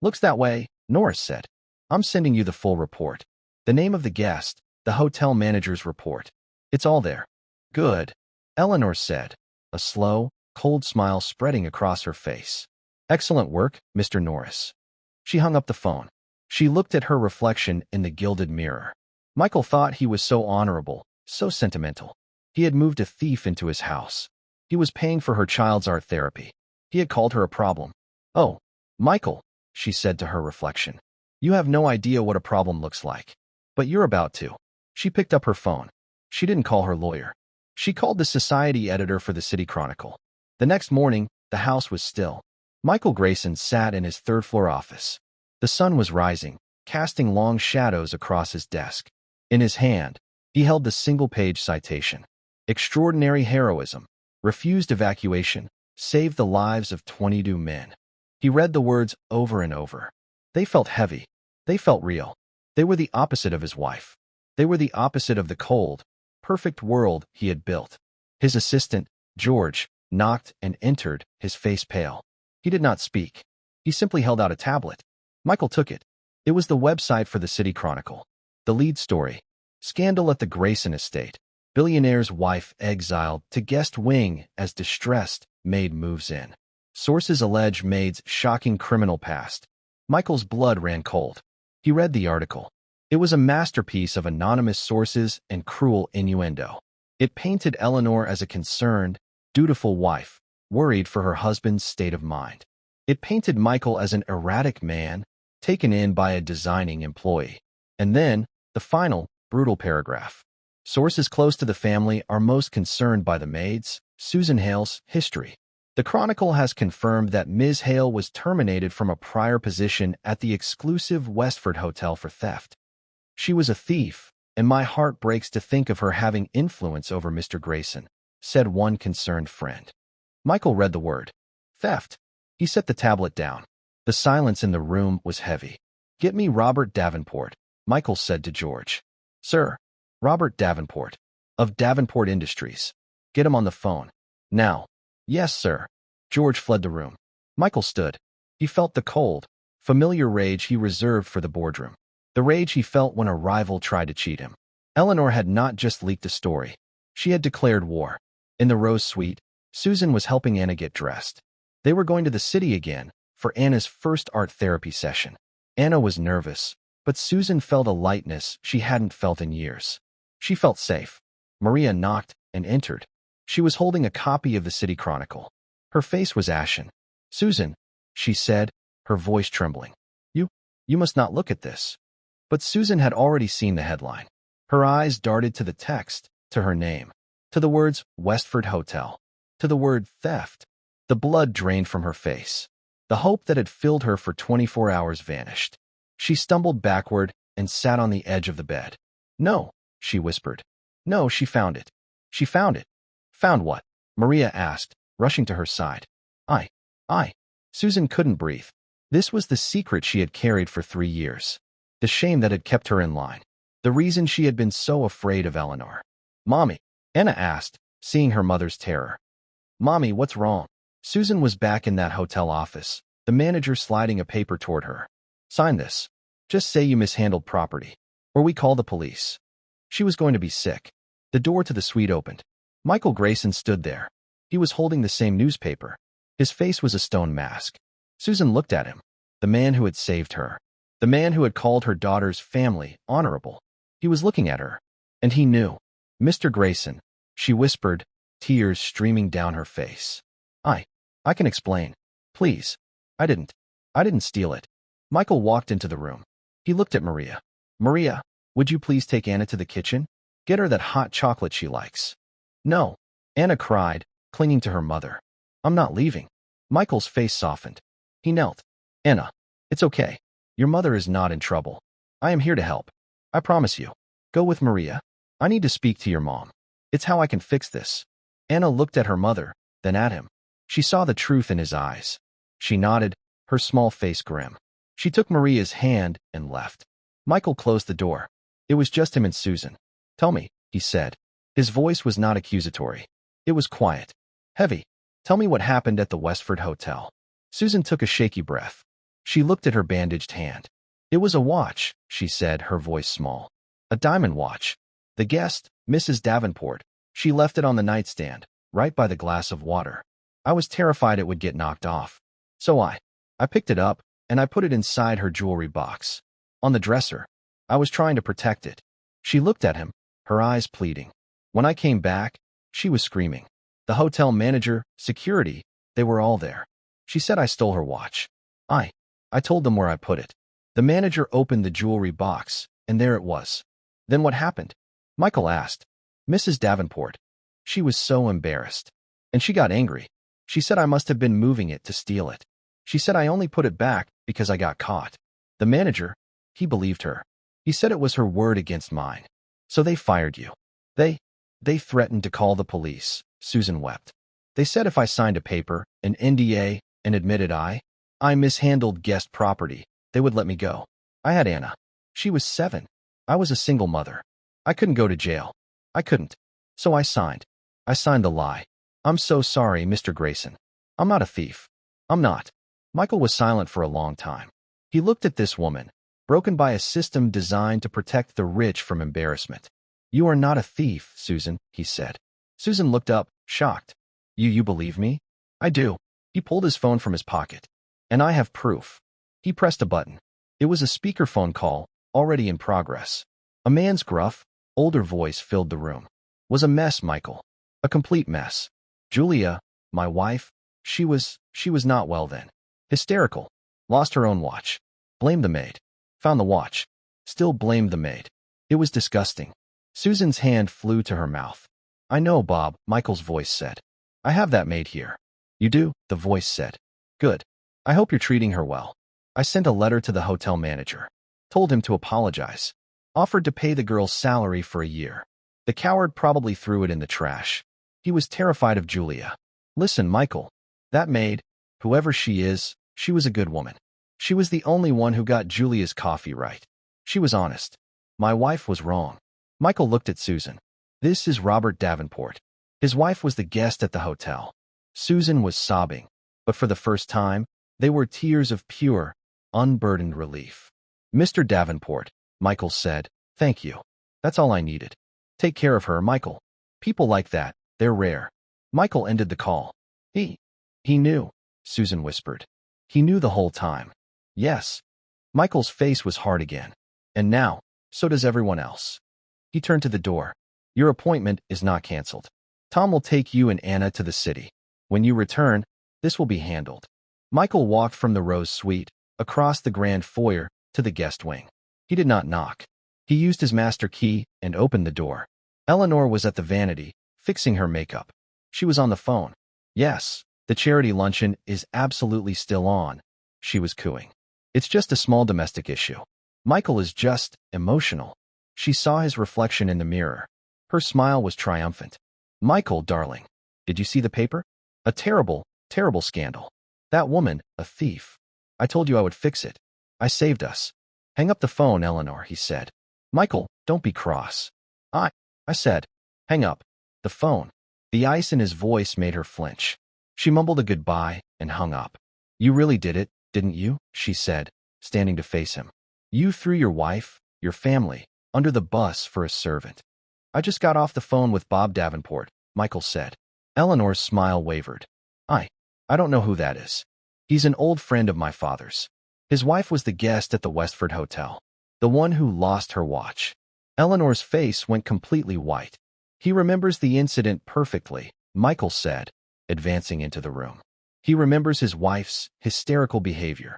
Looks that way, Norris said. I'm sending you the full report. The name of the guest, the hotel manager's report. It's all there. Good, Eleanor said, a slow, cold smile spreading across her face. Excellent work, Mr. Norris. She hung up the phone. She looked at her reflection in the gilded mirror. Michael thought he was so honorable, so sentimental. He had moved a thief into his house. He was paying for her child's art therapy. He had called her a problem. Oh, Michael, she said to her reflection. You have no idea what a problem looks like. But you're about to. She picked up her phone. She didn't call her lawyer. She called the society editor for the City Chronicle. The next morning, the house was still. Michael Greyson sat in his third-floor office. The sun was rising, casting long shadows across his desk. In his hand, he held the single-page citation. Extraordinary heroism. Refused evacuation. Saved the lives of 22 men. He read the words over and over. They felt heavy. They felt real. They were the opposite of his wife. They were the opposite of the cold, perfect world he had built. His assistant, George, knocked and entered, his face pale. He did not speak. He simply held out a tablet. Michael took it. It was the website for the City Chronicle. The lead story. Scandal at the Greyson estate. Billionaire's wife exiled to guest wing as distressed Maid moves in. Sources allege Maid's shocking criminal past. Michael's blood ran cold. He read the article. It was a masterpiece of anonymous sources and cruel innuendo. It painted Eleanor as a concerned, dutiful wife, worried for her husband's state of mind. It painted Michael as an erratic man, taken in by a designing employee. And then, the final, brutal paragraph. Sources close to the family are most concerned by the Maid's, Susan Hale's, history. The Chronicle has confirmed that Ms. Hale was terminated from a prior position at the exclusive Westford Hotel for theft. She was a thief, and my heart breaks to think of her having influence over Mr. Greyson, said one concerned friend. Michael read the word. Theft. He set the tablet down. The silence in the room was heavy. Get me Robert Davenport, Michael said to George. Sir. Robert Davenport. Of Davenport Industries. Get him on the phone. Now. Yes, sir. George fled the room. Michael stood. He felt the cold, familiar rage he reserved for the boardroom. The rage he felt when a rival tried to cheat him. Eleanor had not just leaked a story. She had declared war. In the Rose Suite, Susan was helping Anna get dressed. They were going to the city again for Anna's first art therapy session. Anna was nervous, but Susan felt a lightness she hadn't felt in years. She felt safe. Maria knocked and entered. She was holding a copy of the City Chronicle. Her face was ashen. "Susan," she said, her voice trembling. You must not look at this." But Susan had already seen the headline. Her eyes darted to the text, to her name, to the words Westford Hotel, to the word theft. The blood drained from her face. The hope that had filled her for 24 hours vanished. She stumbled backward and sat on the edge of the bed. "No," she whispered. "No, she found it. She found it." "Found what?" Maria asked, rushing to her side. I. Susan couldn't breathe. This was the secret she had carried for 3 years. The shame that had kept her in line. The reason she had been so afraid of Eleanor. "Mommy," Anna asked, seeing her mother's terror. "Mommy, what's wrong?" Susan was back in that hotel office, the manager sliding a paper toward her. "Sign this. Just say you mishandled property, or we call the police." She was going to be sick. The door to the suite opened. Michael Greyson stood there. He was holding the same newspaper. His face was a stone mask. Susan looked at him. The man who had saved her. The man who had called her daughter's family honorable. He was looking at her. And he knew. "Mr. Greyson," she whispered, tears streaming down her face. I can explain. Please. I didn't steal it." Michael walked into the room. He looked at Maria. "Maria, would you please take Anna to the kitchen? Get her that hot chocolate she likes." "No," Anna cried, clinging to her mother. "I'm not leaving." Michael's face softened. He knelt. "Anna, it's okay. Your mother is not in trouble. I am here to help. I promise you. Go with Maria. I need to speak to your mom. It's how I can fix this." Anna looked at her mother, then at him. She saw the truth in his eyes. She nodded, her small face grim. She took Maria's hand and left. Michael closed the door. It was just him and Susan. "Tell me," he said. His voice was not accusatory. It was quiet. Heavy. "Tell me what happened at the Westford Hotel." Susan took a shaky breath. She looked at her bandaged hand. "It was a watch," she said, her voice small. "A diamond watch. The guest, Mrs. Davenport, she left it on the nightstand, right by the glass of water. I was terrified it would get knocked off. So I picked it up, and I put it inside her jewelry box. On the dresser. I was trying to protect it." She looked at him, her eyes pleading. "When I came back, she was screaming. The hotel manager, security, they were all there. She said I stole her watch. I told them where I put it. The manager opened the jewelry box, and there it was." "Then what happened?" Michael asked. "Mrs. Davenport. She was so embarrassed. And she got angry. She said I must have been moving it to steal it. She said I only put it back because I got caught. The manager, he believed her. He said it was her word against mine. So they fired you. They threatened to call the police." Susan wept. "They said if I signed a paper, an NDA, and admitted I mishandled guest property, they would let me go. I had Anna. She was 7. I was a single mother. I couldn't go to jail. I couldn't. So I signed. The lie. I'm so sorry, Mr. Greyson. I'm not a thief. I'm not." Michael was silent for a long time. He looked at this woman, broken by a system designed to protect the rich from embarrassment. "You are not a thief, Susan," he said. Susan looked up, shocked. You believe me?" "I do." He pulled his phone from his pocket. "And I have proof." He pressed a button. It was a speakerphone call, already in progress. A man's gruff, older voice filled the room. "Was a mess, Michael. A complete mess. Julia, my wife, she was not well then. Hysterical. Lost her own watch. Blamed the maid. Found the watch. Still blamed the maid. It was disgusting." Susan's hand flew to her mouth. "I know, Bob," Michael's voice said. "I have that maid here." "You do?" the voice said. "Good. I hope you're treating her well. I sent a letter to the hotel manager. Told him to apologize. Offered to pay the girl's salary for a year. The coward probably threw it in the trash. He was terrified of Julia. Listen, Michael. That maid, whoever she is, she was a good woman. She was the only one who got Julia's coffee right. She was honest. My wife was wrong." Michael looked at Susan. "This is Robert Davenport. His wife was the guest at the hotel." Susan was sobbing, but for the first time, they were tears of pure, unburdened relief. "Mr. Davenport," Michael said, "thank you. That's all I needed. Take care of her, Michael. People like that, they're rare. Michael ended the call. He knew, Susan whispered. He knew the whole time. Yes. Michael's face was hard again. And now, so does everyone else. He turned to the door. Your appointment is not canceled. Tom will take you and Anna to the city. When you return, this will be handled. Michael walked from the Rose Suite, across the grand foyer, to the guest wing. He did not knock. He used his master key and opened the door. Eleanor was at the vanity, fixing her makeup. She was on the phone. Yes, the charity luncheon is absolutely still on, she was cooing. It's just a small domestic issue. Michael is just emotional. She saw his reflection in the mirror. Her smile was triumphant. Michael, darling, did you see the paper? A terrible, terrible scandal. That woman, a thief. I told you I would fix it. I saved us. Hang up the phone, Eleanor, he said. Michael, don't be cross. I said, hang up the phone. The ice in his voice made her flinch. She mumbled a goodbye and hung up. You really did it, didn't you? She said, standing to face him. You threw your wife, your family, under the bus for a servant. I just got off the phone with Bob Davenport, Michael said. Eleanor's smile wavered. I don't know who that is. He's an old friend of my father's. His wife was the guest at the Westford Hotel, the one who lost her watch. Eleanor's face went completely white. He remembers the incident perfectly, Michael said, advancing into the room. He remembers his wife's hysterical behavior.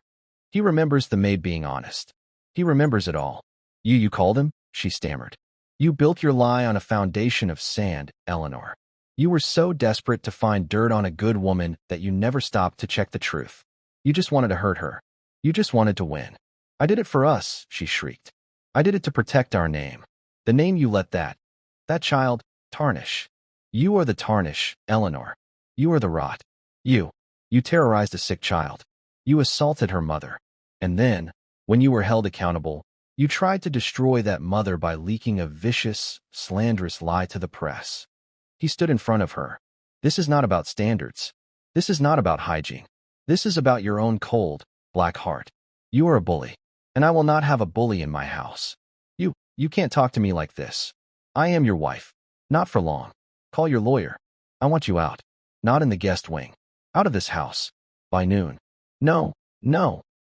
He remembers the maid being honest. He remembers it all. You called him? She stammered. You built your lie on a foundation of sand, Eleanor. You were so desperate to find dirt on a good woman that you never stopped to check the truth. You just wanted to hurt her. You just wanted to win. I did it for us, she shrieked. I did it to protect our name. The name you let that child, tarnish. You are the tarnish, Eleanor. You are the rot. You terrorized a sick child. You assaulted her mother. And then, when you were held accountable, you tried to destroy that mother by leaking a vicious, slanderous lie to the press. He stood in front of her. This is not about standards. This is not about hygiene. This is about your own cold, black heart. You are a bully, and I will not have a bully in my house. You can't talk to me like this. I am your wife. Not for long. Call your lawyer. I want you out. Not in the guest wing. Out of this house. By noon. No,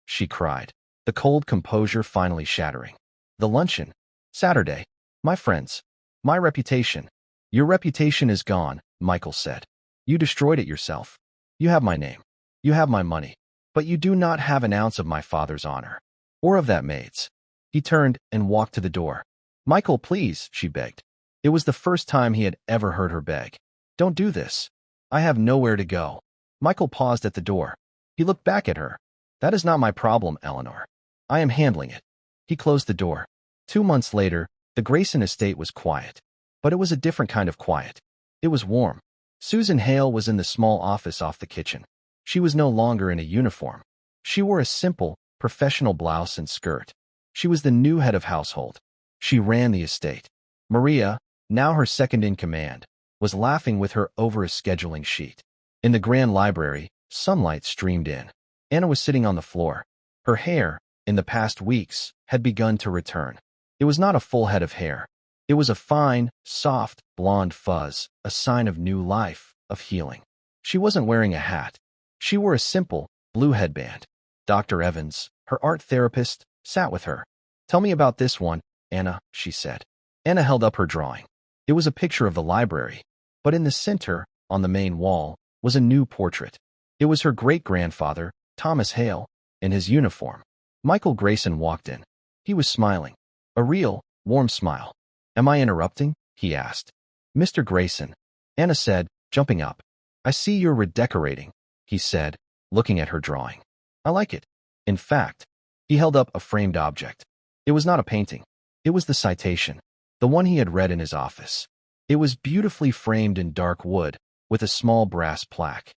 she cried, the cold composure finally shattering. The luncheon. Saturday. My friends. My reputation. Your reputation is gone, Michael said. You destroyed it yourself. You have my name. You have my money. But you do not have an ounce of my father's honor. Or of that maid's. He turned and walked to the door. Michael, please, she begged. It was the first time he had ever heard her beg. Don't do this. I have nowhere to go. Michael paused at the door. He looked back at her. That is not my problem, Eleanor. I am handling it. He closed the door. 2 months later, the Greyson estate was quiet. But it was a different kind of quiet. It was warm. Susan Hale was in the small office off the kitchen. She was no longer in a uniform. She wore a simple, professional blouse and skirt. She was the new head of household. She ran the estate. Maria, now her second in command, was laughing with her over a scheduling sheet. In the grand library, sunlight streamed in. Anna was sitting on the floor. Her hair, in the past weeks, had begun to return. It was not a full head of hair. It was a fine, soft, blonde fuzz, a sign of new life, of healing. She wasn't wearing a hat. She wore a simple, blue headband. Dr. Evans, her art therapist, sat with her. Tell me about this one, Anna, she said. Anna held up her drawing. It was a picture of the library, but in the center, on the main wall, was a new portrait. It was her great-grandfather, Thomas Hale, in his uniform. Michael Greyson walked in. He was smiling. A real, warm smile. Am I interrupting? He asked. Mr. Greyson, Anna said, jumping up. I see you're redecorating, he said, looking at her drawing. I like it. In fact, he held up a framed object. It was not a painting. It was the citation, the one he had read in his office. It was beautifully framed in dark wood, with a small brass plaque.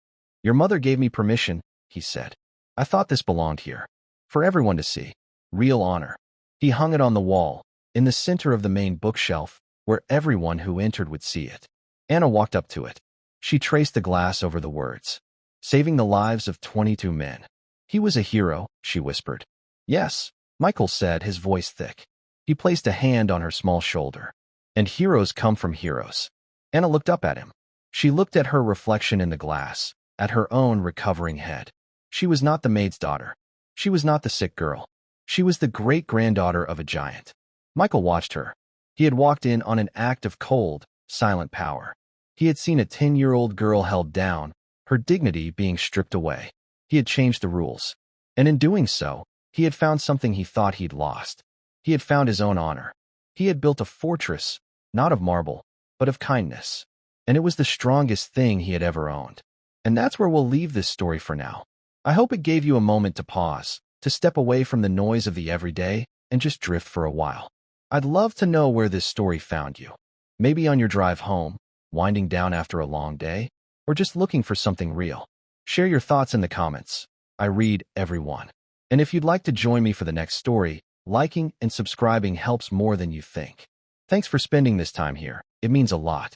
Your mother gave me permission, he said. I thought this belonged here. For everyone to see. Real honor. He hung it on the wall, in the center of the main bookshelf, where everyone who entered would see it. Anna walked up to it. She traced the glass over the words. Saving the lives of 22 men. He was a hero, she whispered. Yes, Michael said, his voice thick. He placed a hand on her small shoulder. And heroes come from heroes. Anna looked up at him. She looked at her reflection in the glass, at her own recovering head. She was not the maid's daughter. She was not the sick girl. She was the great-granddaughter of a giant. Michael watched her. He had walked in on an act of cold, silent power. He had seen a 10-year-old girl held down, her dignity being stripped away. He had changed the rules. And in doing so, he had found something he thought he'd lost. He had found his own honor. He had built a fortress, not of marble, but of kindness. And it was the strongest thing he had ever owned. And that's where we'll leave this story for now. I hope it gave you a moment to pause, to step away from the noise of the everyday, and just drift for a while. I'd love to know where this story found you. Maybe on your drive home, winding down after a long day, or just looking for something real. Share your thoughts in the comments. I read every one. And if you'd like to join me for the next story, liking and subscribing helps more than you think. Thanks for spending this time here. It means a lot.